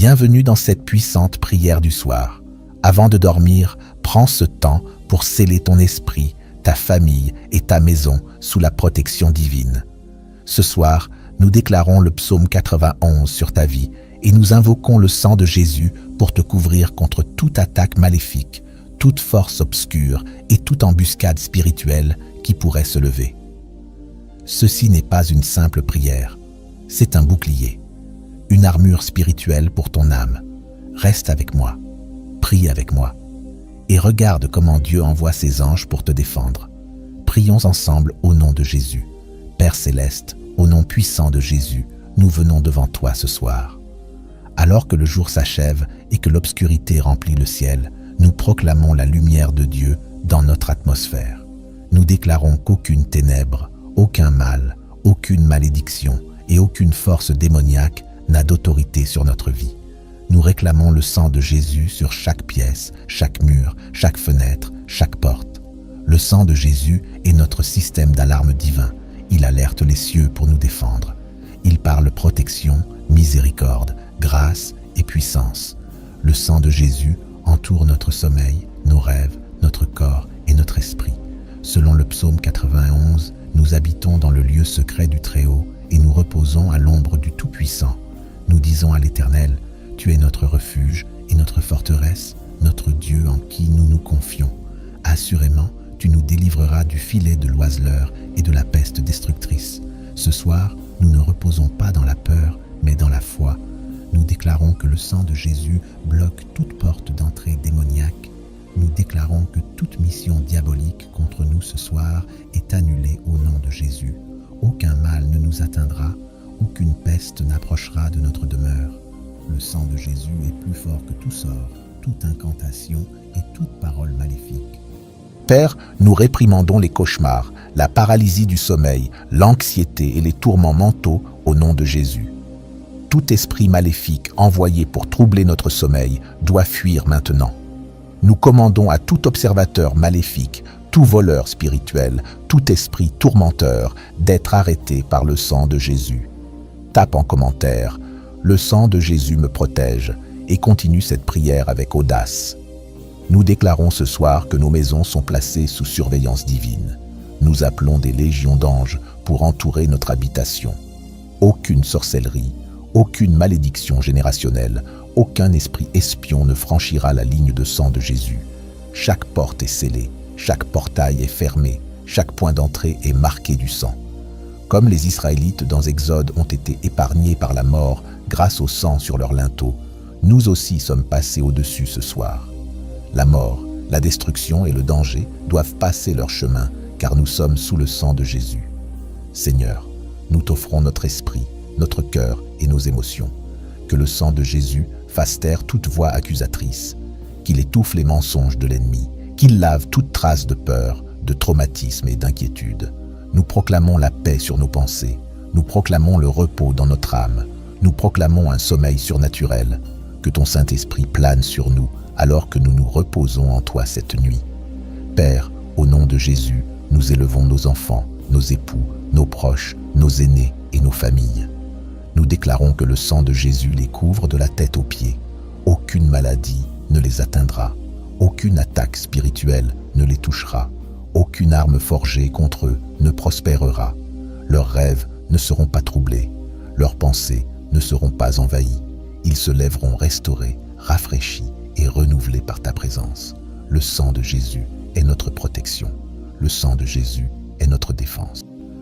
Bienvenue dans cette puissante prière du soir. Avant de dormir, prends ce temps pour sceller ton esprit, ta famille et ta maison sous la protection divine. Ce soir, nous déclarons le psaume 91 sur ta vie et nous invoquons le sang de Jésus pour te couvrir contre toute attaque maléfique, toute force obscure et toute embuscade spirituelle qui pourrait se lever. Ceci n'est pas une simple prière, c'est un bouclier, une armure spirituelle pour ton âme. Reste avec moi, prie avec moi et regarde comment Dieu envoie ses anges pour te défendre. Prions ensemble au nom de Jésus. Père céleste, au nom puissant de Jésus, nous venons devant toi ce soir. Alors que le jour s'achève et que l'obscurité remplit le ciel, nous proclamons la lumière de Dieu dans notre atmosphère. Nous déclarons qu'aucune ténèbre, aucun mal, aucune malédiction et aucune force démoniaque n'a d'autorité sur notre vie. Nous réclamons le sang de Jésus sur chaque pièce, chaque mur, chaque fenêtre, chaque porte. Le sang de Jésus est notre système d'alarme divin. Il alerte les cieux pour nous défendre. Il parle protection, miséricorde, grâce et puissance. Le sang de Jésus entoure notre sommeil, nos rêves, notre corps et notre esprit. Selon le psaume 91, nous habitons dans le lieu secret du Très-Haut et nous reposons à l'ombre du Tout-Puissant. Nous disons à l'Éternel, « Tu es notre refuge et notre forteresse, notre Dieu en qui nous nous confions. Assurément, tu nous délivreras du filet de l'oiseleur et de la peste destructrice. Ce soir, nous ne reposons pas dans la peur, mais dans la foi. Nous déclarons que le sang de Jésus bloque toute porte d'entrée démoniaque. Nous déclarons que toute mission diabolique contre nous ce soir est annulée au nom de Jésus. Aucun mal ne nous atteindra, aucune peste n'approchera de notre demeure. Le sang de Jésus est plus fort que tout sort, toute incantation et toute parole maléfique. Père, nous réprimandons les cauchemars, la paralysie du sommeil, l'anxiété et les tourments mentaux au nom de Jésus. Tout esprit maléfique envoyé pour troubler notre sommeil doit fuir maintenant. Nous commandons à tout observateur maléfique, tout voleur spirituel, tout esprit tourmenteur d'être arrêté par le sang de Jésus. Tape en commentaire « Le sang de Jésus me protège » et continue cette prière avec audace. Nous déclarons ce soir que nos maisons sont placées sous surveillance divine. Nous appelons des légions d'anges pour entourer notre habitation. Aucune sorcellerie, aucune malédiction générationnelle, aucun esprit espion ne franchira la ligne de sang de Jésus. Chaque porte est scellée, chaque portail est fermé, chaque point d'entrée est marqué du sang. Comme les Israélites dans Exode ont été épargnés par la mort grâce au sang sur leur linteau, nous aussi sommes passés au-dessus ce soir. La mort, la destruction et le danger doivent passer leur chemin car nous sommes sous le sang de Jésus. Seigneur, nous t'offrons notre esprit, notre cœur et nos émotions. Que le sang de Jésus fasse taire toute voix accusatrice, qu'il étouffe les mensonges de l'ennemi, qu'il lave toute trace de peur, de traumatisme et d'inquiétude. Nous proclamons la paix sur nos pensées, nous proclamons le repos dans notre âme, nous proclamons un sommeil surnaturel. Que ton Saint-Esprit plane sur nous alors que nous nous reposons en toi cette nuit. Père, au nom de Jésus, nous élevons nos enfants, nos époux, nos proches, nos aînés et nos familles. Nous déclarons que le sang de Jésus les couvre de la tête aux pieds. Aucune maladie ne les atteindra, aucune attaque spirituelle ne les touchera, aucune arme forgée contre eux ne prospérera. Leurs rêves ne seront pas troublés, leurs pensées ne seront pas envahies. Ils se lèveront restaurés, rafraîchis et renouvelés par ta présence. Le sang de Jésus est notre protection. Le sang de Jésus est notre défense.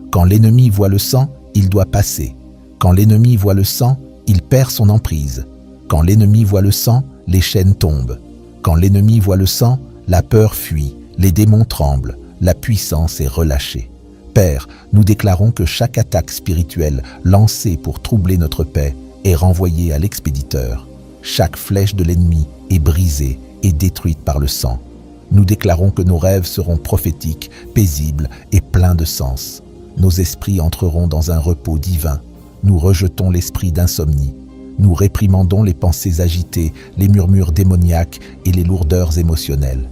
Quand l'ennemi voit le sang, il doit passer. Quand l'ennemi voit le sang, il perd son emprise. Quand l'ennemi voit le sang, les chaînes tombent. Quand l'ennemi voit le sang, la peur fuit, les démons tremblent, la puissance est relâchée. Père, nous déclarons que chaque attaque spirituelle lancée pour troubler notre paix est renvoyée à l'expéditeur. Chaque flèche de l'ennemi est brisée et détruite par le sang. Nous déclarons que nos rêves seront prophétiques, paisibles et pleins de sens. Nos esprits entreront dans un repos divin. Nous rejetons l'esprit d'insomnie. Nous réprimandons les pensées agitées, les murmures démoniaques et les lourdeurs émotionnelles.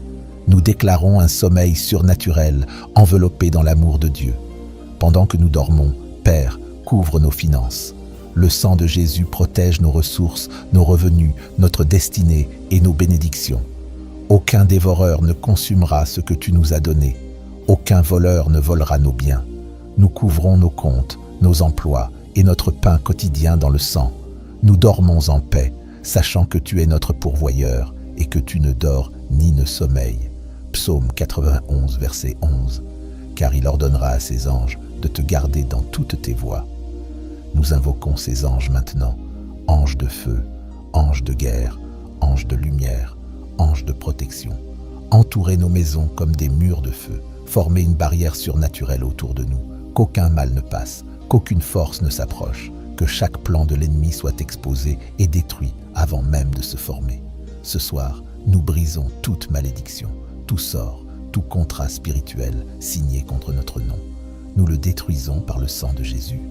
Nous déclarons un sommeil surnaturel, enveloppé dans l'amour de Dieu. Pendant que nous dormons, Père, couvre nos finances. Le sang de Jésus protège nos ressources, nos revenus, notre destinée et nos bénédictions. Aucun dévoreur ne consumera ce que tu nous as donné. Aucun voleur ne volera nos biens. Nous couvrons nos comptes, nos emplois et notre pain quotidien dans le sang. Nous dormons en paix, sachant que tu es notre pourvoyeur et que tu ne dors ni ne sommeilles. Psaume 91, verset 11. Car il ordonnera à ses anges de te garder dans toutes tes voies. Nous invoquons ces anges maintenant, anges de feu, anges de guerre, anges de lumière, anges de protection. Entourer nos maisons comme des murs de feu, former une barrière surnaturelle autour de nous, qu'aucun mal ne passe, qu'aucune force ne s'approche, que chaque plan de l'ennemi soit exposé et détruit avant même de se former. Ce soir, nous brisons toute malédiction, tout sort, tout contrat spirituel signé contre notre nom. Nous le détruisons par le sang de Jésus.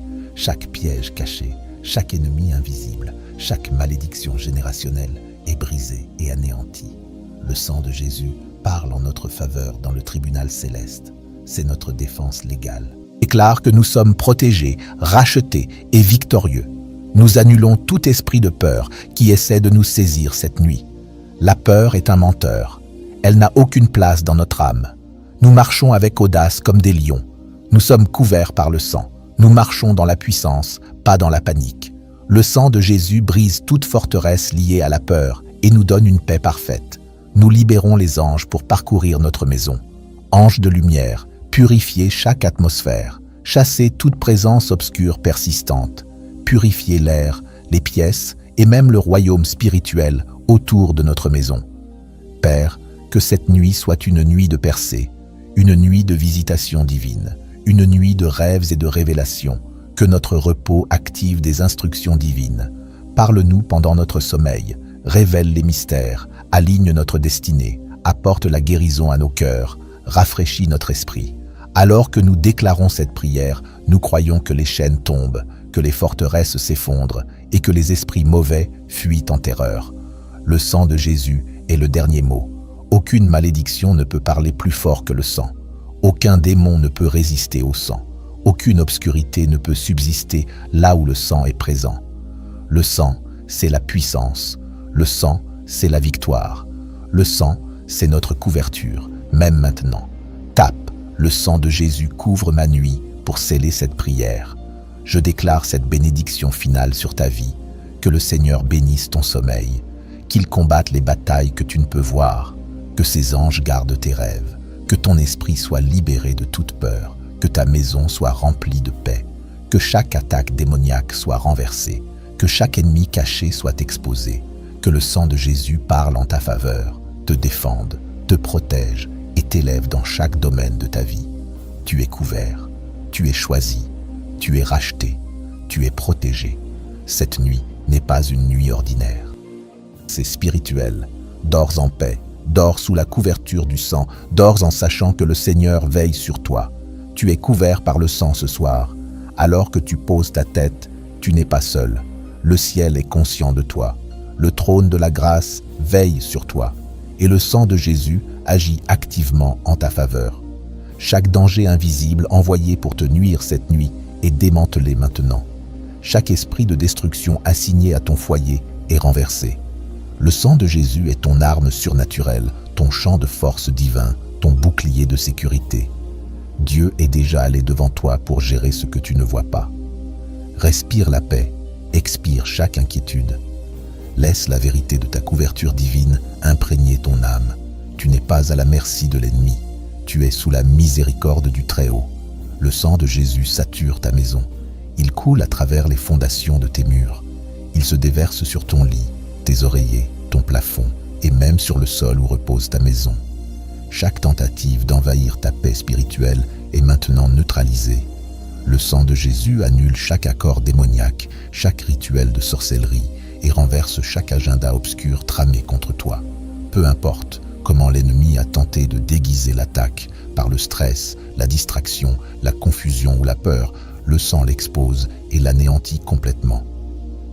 Chaque piège caché, chaque ennemi invisible, chaque malédiction générationnelle est brisée et anéantie. Le sang de Jésus parle en notre faveur dans le tribunal céleste. C'est notre défense légale. Déclare que nous sommes protégés, rachetés et victorieux. Nous annulons tout esprit de peur qui essaie de nous saisir cette nuit. La peur est un menteur. Elle n'a aucune place dans notre âme. Nous marchons avec audace comme des lions. Nous sommes couverts par le sang. Nous marchons dans la puissance, pas dans la panique. Le sang de Jésus brise toute forteresse liée à la peur et nous donne une paix parfaite. Nous libérons les anges pour parcourir notre maison. Anges de lumière, purifiez chaque atmosphère. Chassez toute présence obscure persistante. Purifiez l'air, les pièces et même le royaume spirituel autour de notre maison. Père, que cette nuit soit une nuit de percée, une nuit de visitation divine, une nuit de rêves et de révélations, que notre repos active des instructions divines. Parle-nous pendant notre sommeil, révèle les mystères, aligne notre destinée, apporte la guérison à nos cœurs, rafraîchit notre esprit. Alors que nous déclarons cette prière, nous croyons que les chaînes tombent, que les forteresses s'effondrent et que les esprits mauvais fuient en terreur. Le sang de Jésus est le dernier mot. Aucune malédiction ne peut parler plus fort que le sang. Aucun démon ne peut résister au sang. Aucune obscurité ne peut subsister là où le sang est présent. Le sang, c'est la puissance. Le sang, c'est la victoire. Le sang, c'est notre couverture, même maintenant. Tape, le sang de Jésus couvre ma nuit pour sceller cette prière. Je déclare cette bénédiction finale sur ta vie. Que le Seigneur bénisse ton sommeil, qu'il combatte les batailles que tu ne peux voir, que ses anges gardent tes rêves, que ton esprit soit libéré de toute peur, que ta maison soit remplie de paix, que chaque attaque démoniaque soit renversée, que chaque ennemi caché soit exposé, que le sang de Jésus parle en ta faveur, te défende, te protège et t'élève dans chaque domaine de ta vie. Tu es couvert, tu es choisi, tu es racheté, tu es protégé. Cette nuit n'est pas une nuit ordinaire. C'est spirituel. Dors en paix, dors sous la couverture du sang, dors en sachant que le Seigneur veille sur toi. Tu es couvert par le sang ce soir. Alors que tu poses ta tête, tu n'es pas seul. Le ciel est conscient de toi. Le trône de la grâce veille sur toi. Et le sang de Jésus agit activement en ta faveur. Chaque danger invisible envoyé pour te nuire cette nuit est démantelé maintenant. Chaque esprit de destruction assigné à ton foyer est renversé. Le sang de Jésus est ton arme surnaturelle, ton champ de force divin, ton bouclier de sécurité. Dieu est déjà allé devant toi pour gérer ce que tu ne vois pas. Respire la paix, expire chaque inquiétude. Laisse la vérité de ta couverture divine imprégner ton âme. Tu n'es pas à la merci de l'ennemi. Tu es sous la miséricorde du Très-Haut. Le sang de Jésus sature ta maison. Il coule à travers les fondations de tes murs. Il se déverse sur ton lit, tes oreillers, ton plafond et même sur le sol où repose ta maison. Chaque tentative d'envahir ta paix spirituelle est maintenant neutralisée. Le sang de Jésus annule chaque accord démoniaque, chaque rituel de sorcellerie et renverse chaque agenda obscur tramé contre toi. Peu importe comment l'ennemi a tenté de déguiser l'attaque par le stress, la distraction, la confusion ou la peur, le sang l'expose et l'anéantit complètement.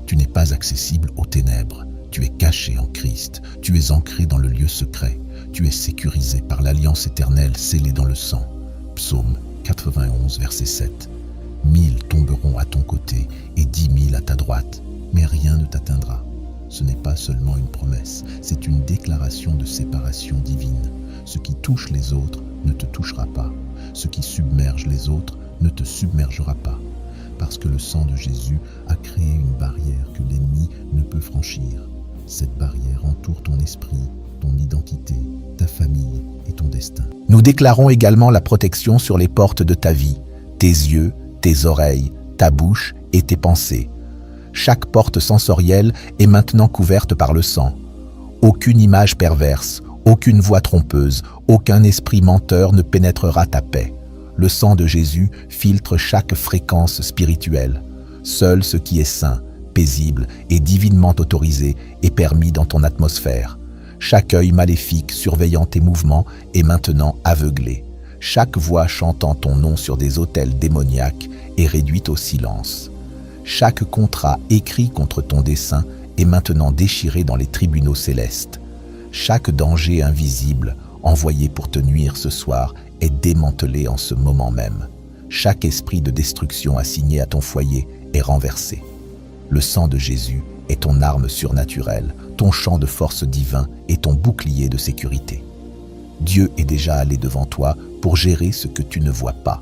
Tu n'es pas accessible aux ténèbres. Tu es caché en Christ. Tu es ancré dans le lieu secret. Tu es sécurisé par l'alliance éternelle scellée dans le sang. Psaume 91, verset 7. 1000 tomberont à ton côté et 10 000 à ta droite, mais rien ne t'atteindra. Ce n'est pas seulement une promesse, c'est une déclaration de séparation divine. Ce qui touche les autres ne te touchera pas. Ce qui submerge les autres ne te submergera pas. Parce que le sang de Jésus a créé une barrière que l'ennemi ne peut franchir. Cette barrière entoure ton esprit, ton identité, ta famille et ton destin. Nous déclarons également la protection sur les portes de ta vie, tes yeux, tes oreilles, ta bouche et tes pensées. Chaque porte sensorielle est maintenant couverte par le sang. Aucune image perverse, aucune voix trompeuse, aucun esprit menteur ne pénétrera ta paix. Le sang de Jésus filtre chaque fréquence spirituelle. Seul ce qui est saint, paisible et divinement autorisé est permis dans ton atmosphère. Chaque œil maléfique surveillant tes mouvements est maintenant aveuglé. Chaque voix chantant ton nom sur des autels démoniaques est réduite au silence. Chaque contrat écrit contre ton dessein est maintenant déchiré dans les tribunaux célestes. Chaque danger invisible envoyé pour te nuire ce soir est démantelé en ce moment même. Chaque esprit de destruction assigné à ton foyer est renversé. Le sang de Jésus est ton arme surnaturelle, ton champ de force divin et ton bouclier de sécurité. Dieu est déjà allé devant toi pour gérer ce que tu ne vois pas.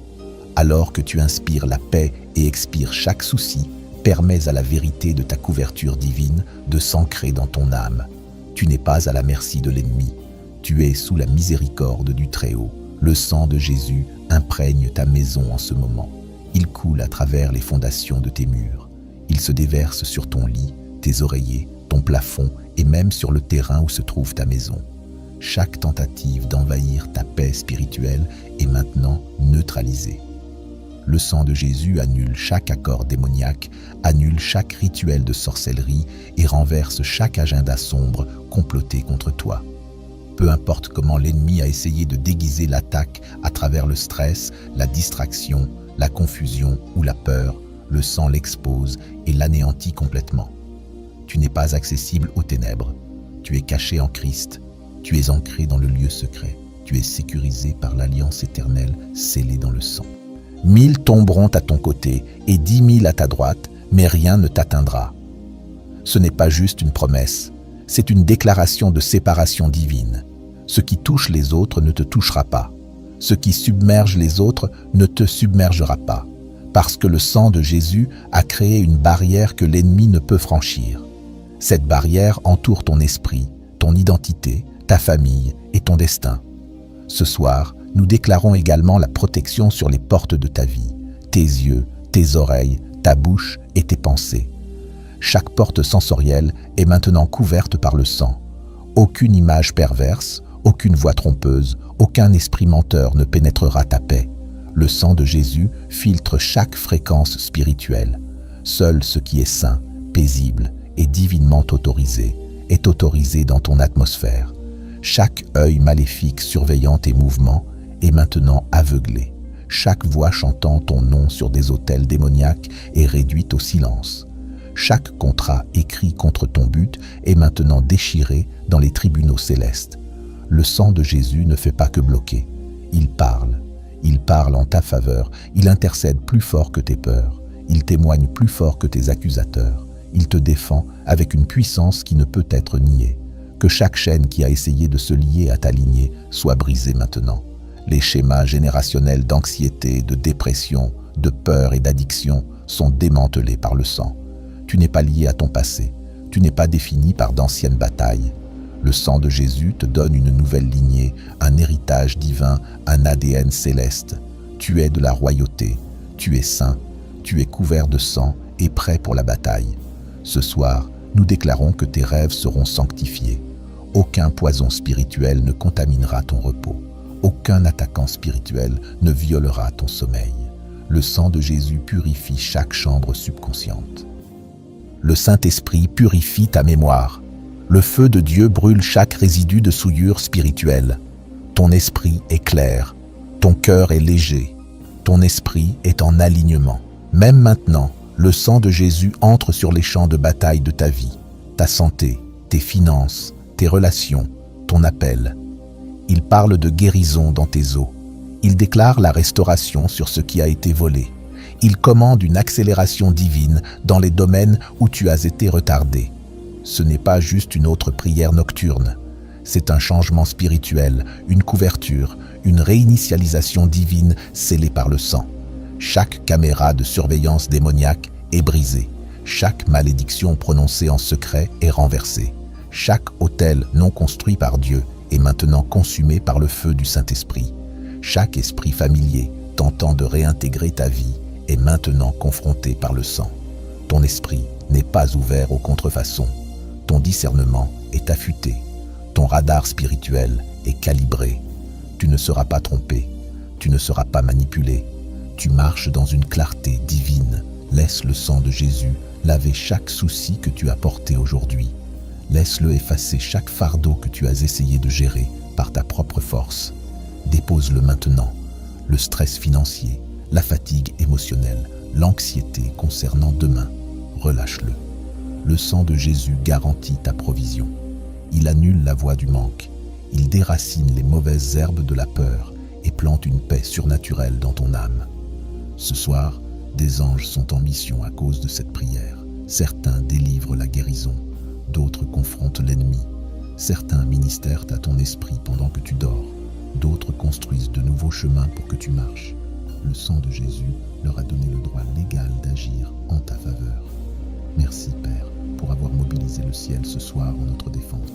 Alors que tu inspires la paix et expires chaque souci, permets à la vérité de ta couverture divine de s'ancrer dans ton âme. Tu n'es pas à la merci de l'ennemi. Tu es sous la miséricorde du Très-Haut. Le sang de Jésus imprègne ta maison en ce moment. Il coule à travers les fondations de tes murs. Il se déverse sur ton lit, tes oreillers, ton plafond et même sur le terrain où se trouve ta maison. Chaque tentative d'envahir ta paix spirituelle est maintenant neutralisée. Le sang de Jésus annule chaque accord démoniaque, annule chaque rituel de sorcellerie et renverse chaque agenda sombre comploté contre toi. Peu importe comment l'ennemi a essayé de déguiser l'attaque à travers le stress, la distraction, la confusion ou la peur, le sang l'expose et l'anéantit complètement. Tu n'es pas accessible aux ténèbres. Tu es caché en Christ. Tu es ancré dans le lieu secret. Tu es sécurisé par l'alliance éternelle scellée dans le sang. 1000 tomberont à ton côté et 10 000 à ta droite, mais rien ne t'atteindra. Ce n'est pas juste une promesse, c'est une déclaration de séparation divine. Ce qui touche les autres ne te touchera pas. Ce qui submerge les autres ne te submergera pas. Parce que le sang de Jésus a créé une barrière que l'ennemi ne peut franchir. Cette barrière entoure ton esprit, ton identité, ta famille et ton destin. Ce soir, nous déclarons également la protection sur les portes de ta vie, tes yeux, tes oreilles, ta bouche et tes pensées. Chaque porte sensorielle est maintenant couverte par le sang. Aucune image perverse, aucune voix trompeuse, aucun esprit menteur ne pénétrera ta paix. Le sang de Jésus filtre chaque fréquence spirituelle. Seul ce qui est saint, paisible et divinement autorisé est autorisé dans ton atmosphère. Chaque œil maléfique surveillant tes mouvements est maintenant aveuglé. Chaque voix chantant ton nom sur des autels démoniaques est réduite au silence. Chaque contrat écrit contre ton but est maintenant déchiré dans les tribunaux célestes. Le sang de Jésus ne fait pas que bloquer. Il parle en ta faveur. Il intercède plus fort que tes peurs. Il témoigne plus fort que tes accusateurs. Il te défend avec une puissance qui ne peut être niée. Que chaque chaîne qui a essayé de se lier à ta lignée soit brisée maintenant. Les schémas générationnels d'anxiété, de dépression, de peur et d'addiction sont démantelés par le sang. Tu n'es pas lié à ton passé. Tu n'es pas défini par d'anciennes batailles. Le sang de Jésus te donne une nouvelle lignée, un héritage divin, un ADN céleste. Tu es de la royauté. Tu es saint. Tu es couvert de sang et prêt pour la bataille. Ce soir, nous déclarons que tes rêves seront sanctifiés. Aucun poison spirituel ne contaminera ton repos. Aucun attaquant spirituel ne violera ton sommeil. Le sang de Jésus purifie chaque chambre subconsciente. Le Saint-Esprit purifie ta mémoire. Le feu de Dieu brûle chaque résidu de souillure spirituelle. Ton esprit est clair. Ton cœur est léger. Ton esprit est en alignement. Même maintenant, le sang de Jésus entre sur les champs de bataille de ta vie, ta santé, tes finances, tes relations, ton appel. Il parle de guérison dans tes os. Il déclare la restauration sur ce qui a été volé. Il commande une accélération divine dans les domaines où tu as été retardé. Ce n'est pas juste une autre prière nocturne. C'est un changement spirituel, une couverture, une réinitialisation divine scellée par le sang. Chaque caméra de surveillance démoniaque est brisée. Chaque malédiction prononcée en secret est renversée. Chaque autel non construit par Dieu est maintenant consumé par le feu du Saint-Esprit. Chaque esprit familier tentant de réintégrer ta vie est maintenant confronté par le sang. Ton esprit n'est pas ouvert aux contrefaçons. Ton discernement est affûté. Ton radar spirituel est calibré. Tu ne seras pas trompé. Tu ne seras pas manipulé. Tu marches dans une clarté divine. Laisse le sang de Jésus laver chaque souci que tu as porté aujourd'hui. Laisse-le effacer chaque fardeau que tu as essayé de gérer par ta propre force. Dépose-le maintenant. Le stress financier, la fatigue émotionnelle, l'anxiété concernant demain, relâche-le. Le sang de Jésus garantit ta provision. Il annule la voix du manque. Il déracine les mauvaises herbes de la peur et plante une paix surnaturelle dans ton âme. Ce soir, des anges sont en mission à cause de cette prière. Certains délivrent la guérison, d'autres confrontent l'ennemi. Certains ministèrent à ton esprit pendant que tu dors. D'autres construisent de nouveaux chemins pour que tu marches. Le sang de Jésus leur a donné le droit légal d'agir en ta faveur. Merci, Père, pour avoir mobilisé le ciel ce soir en notre défense.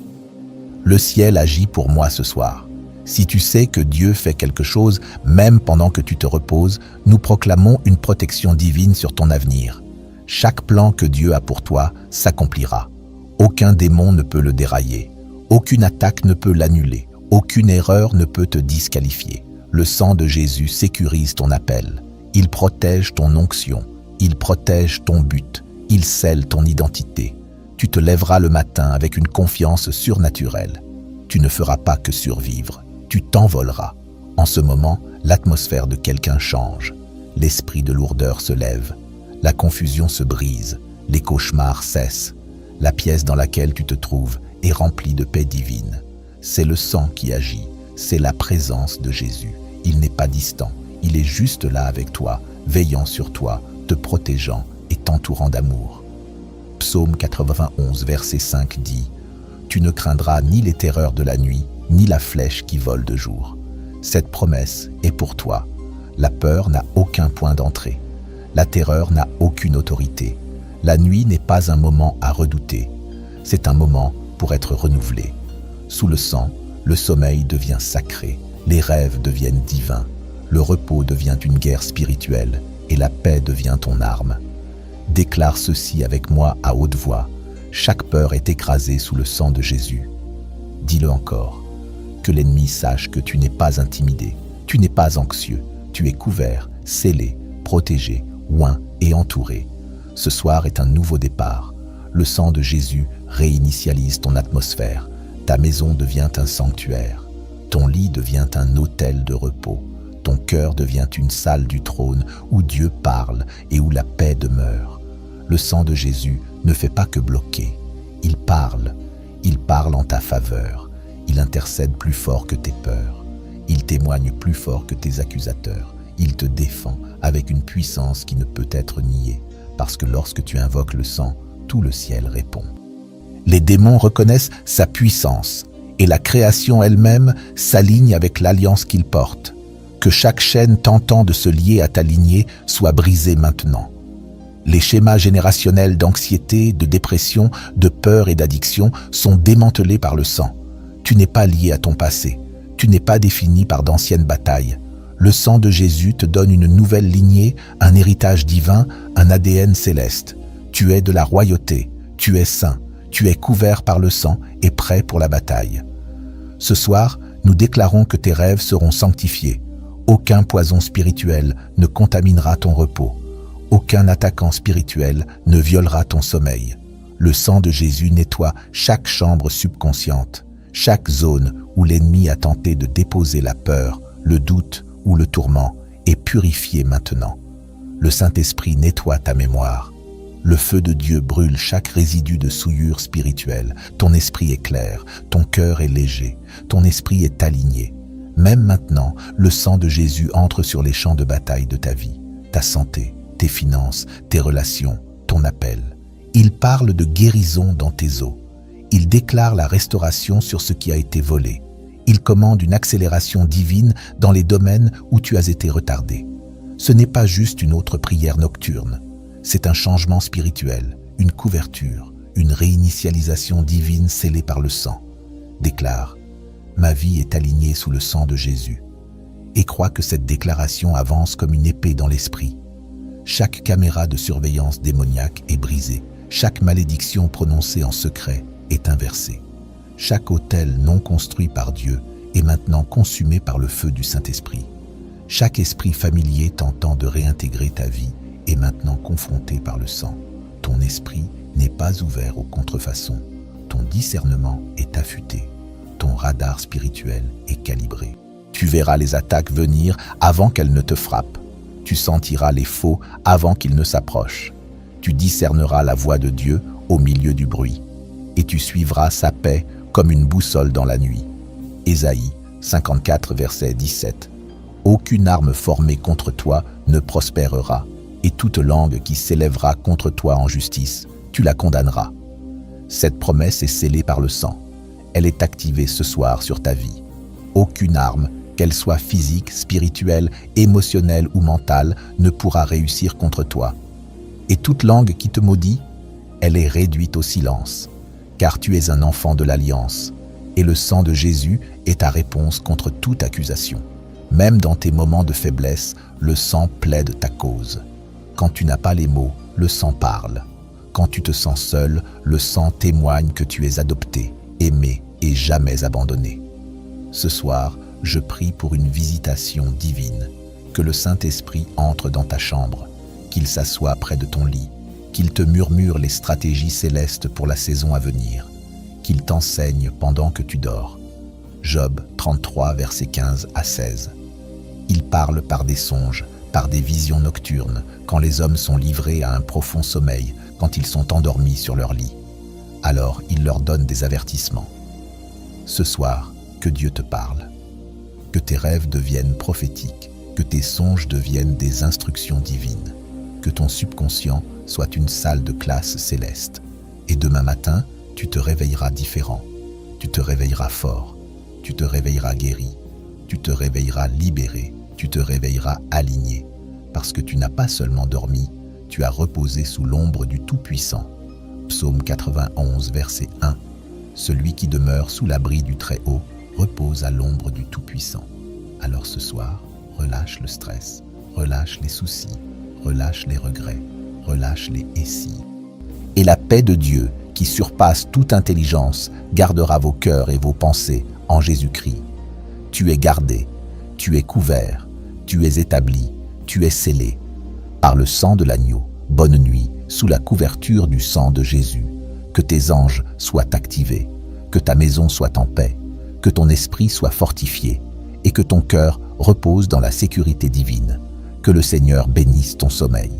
Le ciel agit pour moi ce soir. Si tu sais que Dieu fait quelque chose, même pendant que tu te reposes, nous proclamons une protection divine sur ton avenir. Chaque plan que Dieu a pour toi s'accomplira. Aucun démon ne peut le dérailler. Aucune attaque ne peut l'annuler. Aucune erreur ne peut te disqualifier. Le sang de Jésus sécurise ton appel. Il protège ton onction. Il protège ton but. Il scelle ton identité. Tu te lèveras le matin avec une confiance surnaturelle. Tu ne feras pas que survivre. Tu t'envoleras. En ce moment, l'atmosphère de quelqu'un change. L'esprit de lourdeur se lève. La confusion se brise. Les cauchemars cessent. La pièce dans laquelle tu te trouves est remplie de paix divine. C'est le sang qui agit. C'est la présence de Jésus. Il n'est pas distant. Il est juste là avec toi, veillant sur toi, te protégeant et t'entourant d'amour. Psaume 91, verset 5 dit « Tu ne craindras ni les terreurs de la nuit, ni la flèche qui vole de jour. » Cette promesse est pour toi. La peur n'a aucun point d'entrée. La terreur n'a aucune autorité. La nuit n'est pas un moment à redouter. C'est un moment pour être renouvelé. Sous le sang, le sommeil devient sacré, les rêves deviennent divins, le repos devient une guerre spirituelle et la paix devient ton arme. Déclare ceci avec moi à haute voix. Chaque peur est écrasée sous le sang de Jésus. Dis-le encore. Que l'ennemi sache que tu n'es pas intimidé, tu n'es pas anxieux, tu es couvert, scellé, protégé, oint et entouré. Ce soir est un nouveau départ. Le sang de Jésus réinitialise ton atmosphère. Ta maison devient un sanctuaire. Ton lit devient un autel de repos. Ton cœur devient une salle du trône où Dieu parle et où la paix demeure. Le sang de Jésus ne fait pas que bloquer. Il parle en ta faveur. Il intercède plus fort que tes peurs. Il témoigne plus fort que tes accusateurs. Il te défend avec une puissance qui ne peut être niée, parce que lorsque tu invoques le sang, tout le ciel répond. Les démons reconnaissent sa puissance et la création elle-même s'aligne avec l'alliance qu'il porte. Que chaque chaîne tentant de se lier à ta lignée soit brisée maintenant. Les schémas générationnels d'anxiété, de dépression, de peur et d'addiction sont démantelés par le sang. Tu n'es pas lié à ton passé. Tu n'es pas défini par d'anciennes batailles. Le sang de Jésus te donne une nouvelle lignée, un héritage divin, un ADN céleste. Tu es de la royauté. Tu es saint. Tu es couvert par le sang et prêt pour la bataille. Ce soir, nous déclarons que tes rêves seront sanctifiés. Aucun poison spirituel ne contaminera ton repos. Aucun attaquant spirituel ne violera ton sommeil. Le sang de Jésus nettoie chaque chambre subconsciente, chaque zone où l'ennemi a tenté de déposer la peur, le doute ou le tourment est purifié maintenant. Le Saint-Esprit nettoie ta mémoire. Le feu de Dieu brûle chaque résidu de souillure spirituelle. Ton esprit est clair, ton cœur est léger, ton esprit est aligné. Même maintenant, le sang de Jésus entre sur les champs de bataille de ta vie, ta santé, tes finances, tes relations, ton appel. Il parle de guérison dans tes os. Il déclare la restauration sur ce qui a été volé. Il commande une accélération divine dans les domaines où tu as été retardé. Ce n'est pas juste une autre prière nocturne. C'est un changement spirituel, une couverture, une réinitialisation divine scellée par le sang. Déclare « Ma vie est alignée sous le sang de Jésus » et crois que cette déclaration avance comme une épée dans l'esprit. Chaque caméra de surveillance démoniaque est brisée. Chaque malédiction prononcée en secret est inversée. Chaque autel non construit par Dieu est maintenant consumé par le feu du Saint-Esprit. Chaque esprit familier tentant de réintégrer ta vie est maintenant confronté par le sang. Ton esprit n'est pas ouvert aux contrefaçons. Ton discernement est affûté. Ton radar spirituel est calibré. Tu verras les attaques venir avant qu'elles ne te frappent. Tu sentiras les faux avant qu'ils ne s'approchent. Tu discerneras la voix de Dieu au milieu du bruit. Et tu suivras sa paix comme une boussole dans la nuit. Ésaïe 54, verset 17. Aucune arme formée contre toi ne prospérera, et toute langue qui s'élèvera contre toi en justice, tu la condamneras. Cette promesse est scellée par le sang. Elle est activée ce soir sur ta vie. Aucune arme, qu'elle soit physique, spirituelle, émotionnelle ou mentale, ne pourra réussir contre toi. Et toute langue qui te maudit, elle est réduite au silence, car tu es un enfant de l'Alliance, et le sang de Jésus est ta réponse contre toute accusation. Même dans tes moments de faiblesse, le sang plaide ta cause. Quand tu n'as pas les mots, le sang parle. Quand tu te sens seul, le sang témoigne que tu es adopté, aimé et jamais abandonné. Ce soir, je prie pour une visitation divine, que le Saint-Esprit entre dans ta chambre, qu'il s'assoie près de ton lit, qu'il te murmure les stratégies célestes pour la saison à venir, qu'il t'enseigne pendant que tu dors. Job 33, versets 15 à 16. Il parle par des songes, par des visions nocturnes, quand les hommes sont livrés à un profond sommeil, quand ils sont endormis sur leur lit. Alors il leur donne des avertissements. Ce soir, que Dieu te parle. Que tes rêves deviennent prophétiques, que tes songes deviennent des instructions divines, que ton subconscient soit une salle de classe céleste. Et demain matin, tu te réveilleras différent, tu te réveilleras fort, tu te réveilleras guéri, tu te réveilleras libéré, tu te réveilleras aligné, parce que tu n'as pas seulement dormi, tu as reposé sous l'ombre du Tout-Puissant. Psaume 91, verset 1. Celui qui demeure sous l'abri du Très-Haut repose à l'ombre du Tout-Puissant. Alors ce soir, relâche le stress, relâche les soucis, relâche les regrets, relâche les « et si ». Et la paix de Dieu, qui surpasse toute intelligence, gardera vos cœurs et vos pensées en Jésus-Christ. Tu es gardé, tu es couvert, tu es établi, tu es scellé. Par le sang de l'agneau, bonne nuit, sous la couverture du sang de Jésus. Que tes anges soient activés, que ta maison soit en paix, que ton esprit soit fortifié et que ton cœur repose dans la sécurité divine. Que le Seigneur bénisse ton sommeil,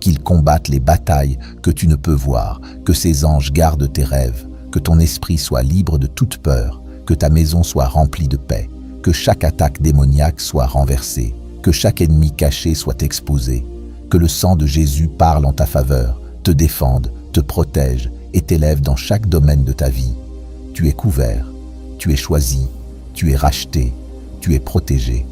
qu'il combatte les batailles que tu ne peux voir, que ses anges gardent tes rêves, que ton esprit soit libre de toute peur, que ta maison soit remplie de paix, que chaque attaque démoniaque soit renversée, que chaque ennemi caché soit exposé, que le sang de Jésus parle en ta faveur, te défende, te protège et t'élève dans chaque domaine de ta vie. Tu es couvert, tu es choisi, tu es racheté, tu es protégé.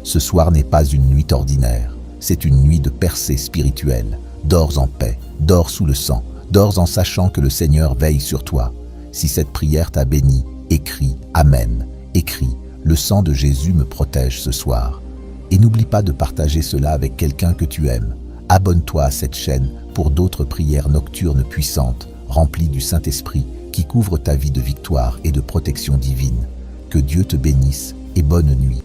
Ce soir n'est pas une nuit ordinaire, c'est une nuit de percée spirituelle. Dors en paix, dors sous le sang, dors en sachant que le Seigneur veille sur toi. Si cette prière t'a béni, écris « Amen ». Écris « Le sang de Jésus me protège ce soir ». Et n'oublie pas de partager cela avec quelqu'un que tu aimes. Abonne-toi à cette chaîne pour d'autres prières nocturnes puissantes, remplies du Saint-Esprit, qui couvrent ta vie de victoire et de protection divine. Que Dieu te bénisse et bonne nuit.